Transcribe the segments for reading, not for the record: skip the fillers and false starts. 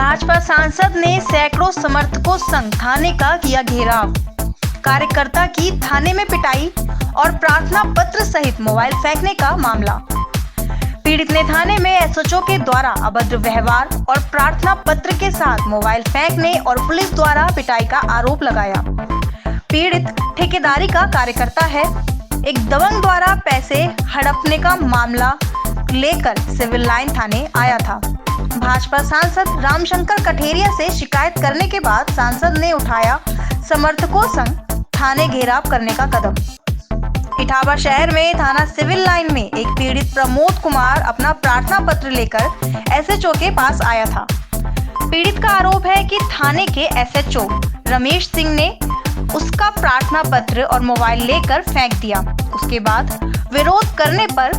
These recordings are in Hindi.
भाजपा सांसद ने सैकड़ों समर्थकों संग थाने का किया घेराव। कार्यकर्ता की थाने में पिटाई और प्रार्थना पत्र सहित मोबाइल फेंकने का मामला। पीड़ित ने थाने में एसएचओ के द्वारा अभद्र व्यवहार और प्रार्थना पत्र के साथ मोबाइल फेंकने और पुलिस द्वारा पिटाई का आरोप लगाया। पीड़ित ठेकेदारी का कार्यकर्ता है। एक दबंग द्वारा पैसे हड़पने का मामला लेकर सिविल लाइन थाने आया था। भाजपा सांसद रामशंकर कठेरिया से शिकायत करने के बाद सांसद ने उठाया समर्थकों संग थाने घेराव करने का कदम। इटावा शहर में थाना सिविल लाइन में एक पीड़ित प्रमोद कुमार अपना प्रार्थना पत्र लेकर एसएचओ के पास आया था। पीड़ित का आरोप है कि थाने के एसएचओ रमेश सिंह ने उसका प्रार्थना पत्र और मोबाइल लेकर फेंक दिया। उसके बाद विरोध करने पर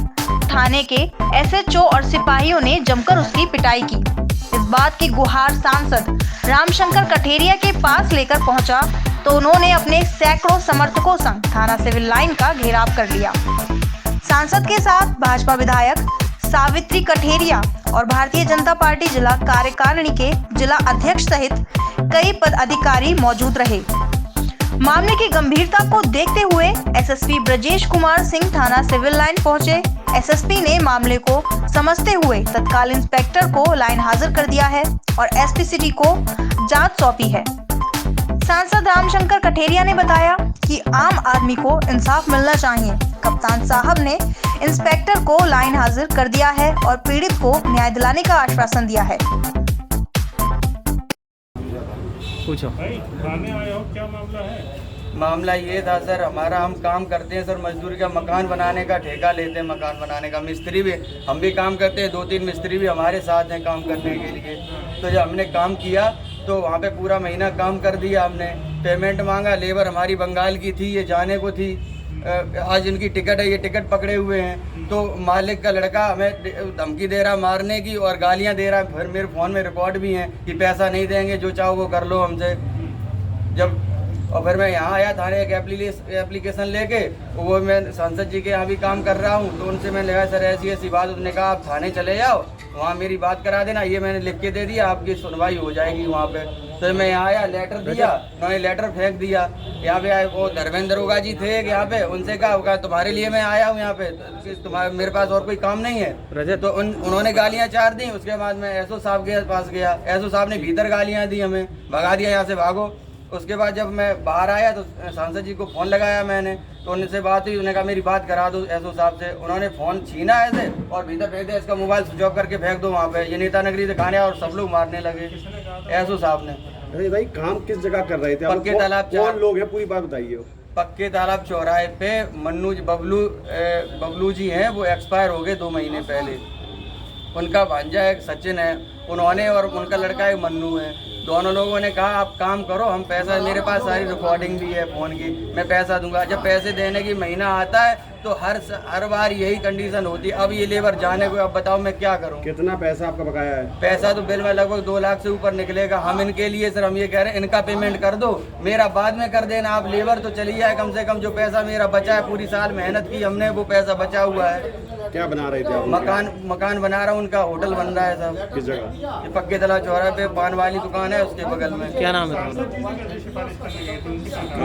थाने के एसएचओ और सिपाहियों ने जमकर उसकी पिटाई की। इस बात की गुहार सांसद रामशंकर कठेरिया के पास लेकर पहुंचा तो उन्होंने अपने सैकड़ों समर्थकों संग थाना सिविल लाइन का घेराव कर लिया। सांसद के साथ भाजपा विधायक सावित्री कठेरिया और भारतीय जनता पार्टी जिला कार्यकारिणी के जिला अध्यक्ष सहित कई पदाधिकारी मौजूद रहे। मामले की गंभीरता को देखते हुए एसएसपी ब्रजेश कुमार सिंह थाना सिविल लाइन पहुंचे। एसएसपी ने मामले को समझते हुए तत्काल इंस्पेक्टर को लाइन हाजिर कर दिया है और एसपी सिटी को जांच सौंपी है। सांसद रामशंकर कठेरिया ने बताया कि आम आदमी को इंसाफ मिलना चाहिए। कप्तान साहब ने इंस्पेक्टर को लाइन हाजिर कर दिया है और पीड़ित को न्याय दिलाने का आश्वासन दिया है। पूछो। थाने आए हो, क्या मामला है? मामला ये था सर, हमारा हम काम करते हैं सर, मजदूरी का मकान बनाने का ठेका लेते हैं, मकान बनाने का। मिस्त्री भी हम भी काम करते हैं, 2-3 मिस्त्री भी हमारे साथ हैं काम करने के लिए। तो जब हमने काम किया तो वहाँ पे पूरा महीना काम कर दिया हमने, पेमेंट मांगा। लेबर हमारी बंगाल की थी, ये जाने को थी। आज इनकी टिकट है, ये टिकट पकड़े हुए हैं। तो मालिक का लड़का हमें धमकी दे रहा मारने की और गालियाँ दे रहा है। फिर मेरे फ़ोन में रिकॉर्ड भी हैं कि पैसा नहीं देंगे, जो चाहो वो कर लो हमसे। और फिर मैं यहाँ आया थाने, एक एप्लीकेशन लेके, वो मैं सांसद जी के यहाँ भी काम कर रहा हूँ। तो उनसे मैंने लगा सर ऐसी ऐसी बात, उन्होंने कहा आप थाने चले जाओ, वहाँ मेरी बात करा देना। ये मैंने लिख के दे दिया, आपकी सुनवाई हो जाएगी वहाँ पे। तो मैं यहाँ आया, लेटर दिया, उन्होंने लेटर फेंक दिया। यहाँ पे आए वो धर्मेंद्र होगा जी थे यहाँ पे, उनसे कहा होगा तुम्हारे लिए मैं आया हूँ यहाँ पे, तुम्हारे मेरे पास और कोई काम नहीं है। तो उन्होंने गालियाँ चार दी। उसके बाद मैं एसओ साहब के पास गया, एसओ साहब ने भीतर गालियाँ दी, हमें भगा दिया यहाँ से, भागो। उसके बाद जब मैं बाहर आया तो सांसद जी को फ़ोन लगाया मैंने, तो उनसे बात हुई। उन्होंने कहा मेरी बात करा दो एसओ साहब से। उन्होंने फ़ोन छीना ऐसे और भीतर फेंक दिया, इसका मोबाइल स्विच ऑफ करके फेंक दो वहाँ पे। ये नेता नगरी दिखाने और सब लोग मारने लगे। एसओ साहब ने। अरे भाई काम किस जगह कर रहे थे? पक्के तालाब। कौन लोग हैं, पूरी बात बताइए। पक्के तालाब चौराहे पे मन्नू बबलू जी हैं, वो एक्सपायर हो गए 2 महीने पहले। उनका भांजा एक सचिन है, उन्होंने और उनका लड़का एक मन्नू है। दोनों लोगों ने कहा आप काम करो, हम पैसा, मेरे पास सारी रिकॉर्डिंग भी है फ़ोन की, मैं पैसा दूंगा। जब पैसे देने की महीना आता है तो हर बार यही कंडीशन होती है। अब ये लेबर जाने को, अब बताओ मैं क्या करूं? कितना पैसा आपका बकाया है? पैसा तो बिल में लगभग 2 लाख से ऊपर निकलेगा। हम इनके लिए सर हम ये कह रहे हैं इनका पेमेंट कर दो, मेरा बाद में कर देना। आप लेबर तो चली जाए, कम से कम जो पैसा मेरा बचा है, पूरी साल मेहनत की हमने, वो पैसा बचा हुआ है। क्या बना रहे थे आप? मकान बना रहा हूँ, उनका होटल बन रहा है साहब। किस जगह? ये पक्के तालाब चौराहे पे पान वाली दुकान है, उसके बगल में। क्या नाम है?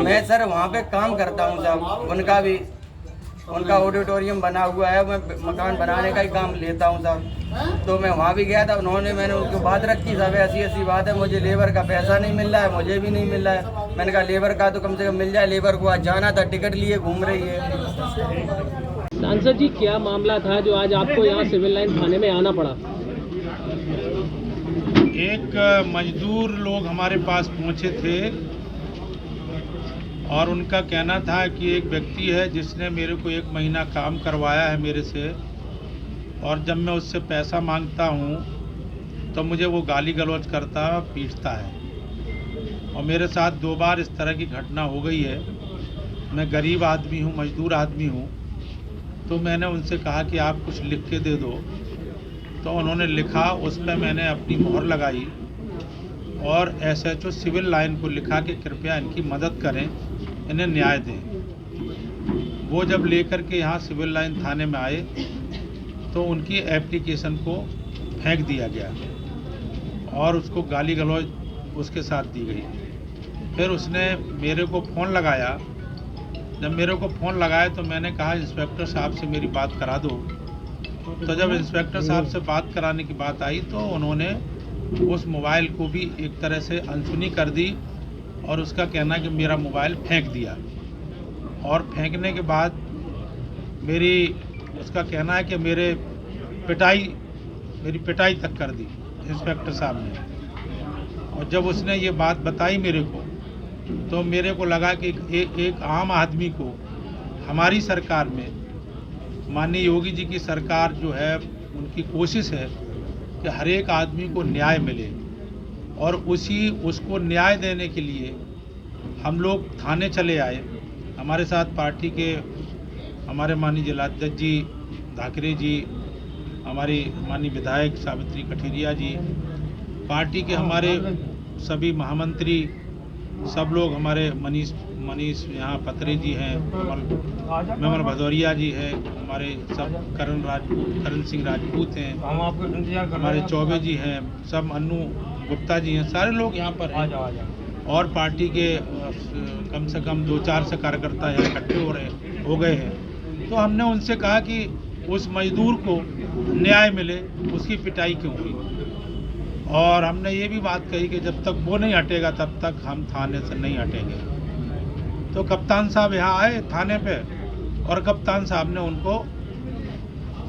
मैं सर वहाँ पे काम करता हूँ साहब। उनका ऑडिटोरियम बना हुआ है, मैं मकान बनाने का ही काम लेता हूँ साहब। तो मैं वहाँ भी गया था, मैंने उनको बात रखी साहब, ऐसी बात है, मुझे लेबर का पैसा नहीं मिल रहा है, मुझे भी नहीं मिल रहा है। मैंने कहा लेबर का तो कम से कम मिल जाए। लेबर को आज जाना था, टिकट लिए घूम रही है। सांसद जी क्या मामला था जो आज आपको यहाँ सिविल लाइन थाने में आना पड़ा? एक मजदूर लोग हमारे पास पहुँचे थे और उनका कहना था कि एक व्यक्ति है जिसने मेरे को 1 महीना काम करवाया है मेरे से, और जब मैं उससे पैसा मांगता हूँ तो मुझे वो गाली गलौज करता है, पीटता है। और मेरे साथ 2 बार इस तरह की घटना हो गई है। मैं गरीब आदमी हूँ, मजदूर आदमी हूँ। तो मैंने उनसे कहा कि आप कुछ लिख के दे दो, तो उन्होंने लिखा, उस पर मैंने अपनी मोहर लगाई और एसएचओ सिविल लाइन को लिखा कि कृपया इनकी मदद करें, इन्हें न्याय दें। वो जब लेकर के यहाँ सिविल लाइन थाने में आए तो उनकी एप्लीकेशन को फेंक दिया गया और उसको गाली गलौज उसके साथ दी गई। फिर उसने मेरे को फ़ोन लगाया। जब मेरे को फ़ोन लगाया तो मैंने कहा इंस्पेक्टर साहब से मेरी बात करा दो। तो जब इंस्पेक्टर साहब से बात कराने की बात आई तो उन्होंने उस मोबाइल को भी एक तरह से अनसुनी कर दी और उसका कहना कि मेरा मोबाइल फेंक दिया। और फेंकने के बाद उसका कहना है कि मेरी पिटाई तक कर दी इंस्पेक्टर साहब ने। और जब उसने ये बात बताई मेरे को तो मेरे को लगा कि एक आम आदमी को हमारी सरकार में माननीय योगी जी की सरकार जो है उनकी कोशिश है कि हर एक आदमी को न्याय मिले, और उसको न्याय देने के लिए हम लोग थाने चले आए। हमारे साथ पार्टी के हमारे माननीय जिलाध्यक्ष जी धाकरे जी, हमारी माननीय विधायक सावित्री कठेरिया जी, पार्टी के हमारे सभी महामंत्री, सब लोग, हमारे मनीष यहाँ पत्रे जी हैं, विमल भदौरिया जी हैं, हमारे सब करण सिंह राजपूत हैं, हमारे चौबे जी हैं, सब अन्नू गुप्ता जी हैं, सारे लोग यहाँ पर हैं। और पार्टी के कम से कम 2-4 से कार्यकर्ता यहाँ इकट्ठे हो गए हैं। तो हमने उनसे कहा कि उस मजदूर को न्याय मिले, उसकी पिटाई क्यों हुई। और हमने ये भी बात कही कि जब तक वो नहीं हटेगा तब तक हम थाने से नहीं हटेंगे। तो कप्तान साहब यहाँ आए थाने पे और कप्तान साहब ने उनको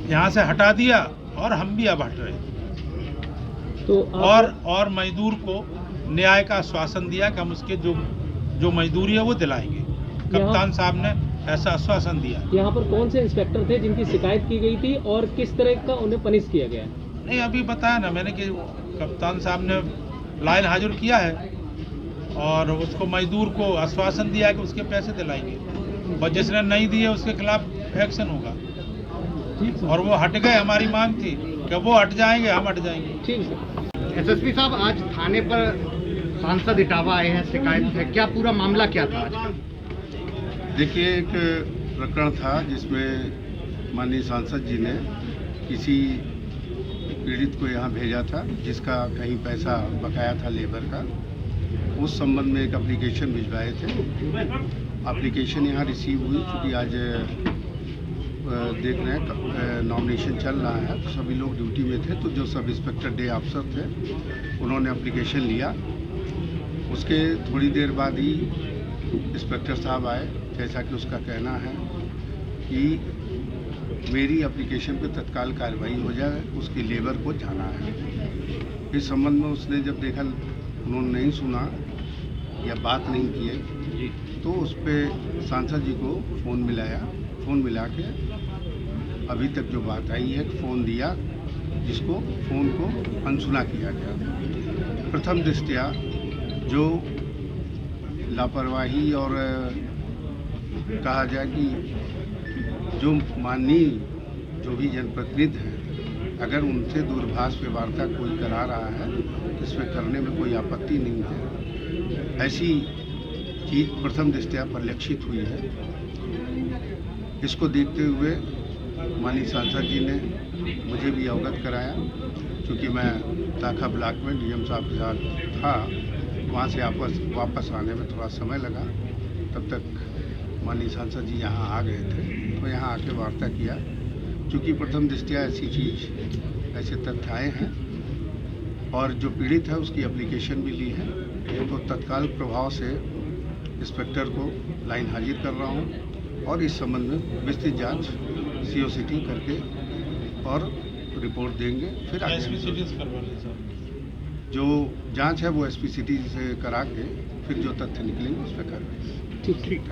यहाँ से हटा दिया और हम भी अब हट रहे। तो और मजदूर को न्याय का आश्वासन दिया कि हम उसके जो मजदूरी है वो दिलाएंगे। कप्तान साहब ने ऐसा आश्वासन दिया। यहाँ पर कौन से इंस्पेक्टर थे जिनकी शिकायत की गई थी और किस तरह का उन्हें पनिश किया गया? नहीं, अभी बताया ना मैंने कि कप्तान साहब ने लाइन हाजिर किया है और उसको मजदूर को आश्वासन दिया कि उसके पैसे दिलाएंगे, और जिसने नहीं दिए उसके खिलाफ एक्शन होगा। और वो हट गए, हमारी मांग थी कि वो हट जाएंगे, हम हट जाएंगे। ठीक है। एसएसपी साहब, आज थाने पर सांसद इटावा आए हैं, शिकायत है, क्या पूरा मामला क्या था आज का? देखिए, एक प्रकरण था जिसमें माननीय सांसद जी ने किसी पीड़ित को यहाँ भेजा था जिसका कहीं पैसा बकाया था लेबर का। उस संबंध में एक एप्लीकेशन भिजवाए थे। एप्लीकेशन यहाँ रिसीव हुई, चूँकि आज देख रहे हैं नॉमिनेशन चल रहा है तो सभी लोग ड्यूटी में थे, तो जो सब इंस्पेक्टर डे अफसर थे उन्होंने एप्लीकेशन लिया। उसके थोड़ी देर बाद ही इंस्पेक्टर साहब आए। जैसा कि उसका कहना है कि मेरी एप्लीकेशन पे तत्काल कार्रवाई हो जाए, उसकी लेबर को जाना है। इस संबंध में उसने जब देखा उन्होंने नहीं सुना या बात नहीं किए तो उस पर सांसद जी को फ़ोन मिलाया। फ़ोन मिला के अभी तक जो बात आई है, फ़ोन दिया जिसको फ़ोन को अनसुना किया गया। प्रथम दृष्टया जो लापरवाही और कहा जाए कि जो माननीय जो भी जनप्रतिनिधि हैं, अगर उनसे दूरभाष पे वार्ता कोई करा रहा है तो इसमें करने में कोई आपत्ति नहीं है। ऐसी चीज़ प्रथम दृष्टया परिलक्षित हुई है। इसको देखते हुए माननीय सांसद जी ने मुझे भी अवगत कराया। क्योंकि मैं दाखा ब्लॉक में डीएम साहब के साथ था, वहाँ से वापस आने में थोड़ा समय लगा। तब तक माननीय सांसद जी यहाँ आ गए थे, तो यहाँ आके वार्ता किया। चूँकि प्रथम दृष्टया ऐसी चीज़, ऐसे तथ्य आए हैं और जो पीड़ित है उसकी एप्लीकेशन भी ली है, तो तत्काल प्रभाव से इंस्पेक्टर को लाइन हाजिर कर रहा हूँ और इस संबंध में विस्तृत जांच COCT करके और रिपोर्ट देंगे। फिर जो जांच है वो SPCT से करा के फिर जो तथ्य निकलेंगे उस पर कार्रवाई। ठीक।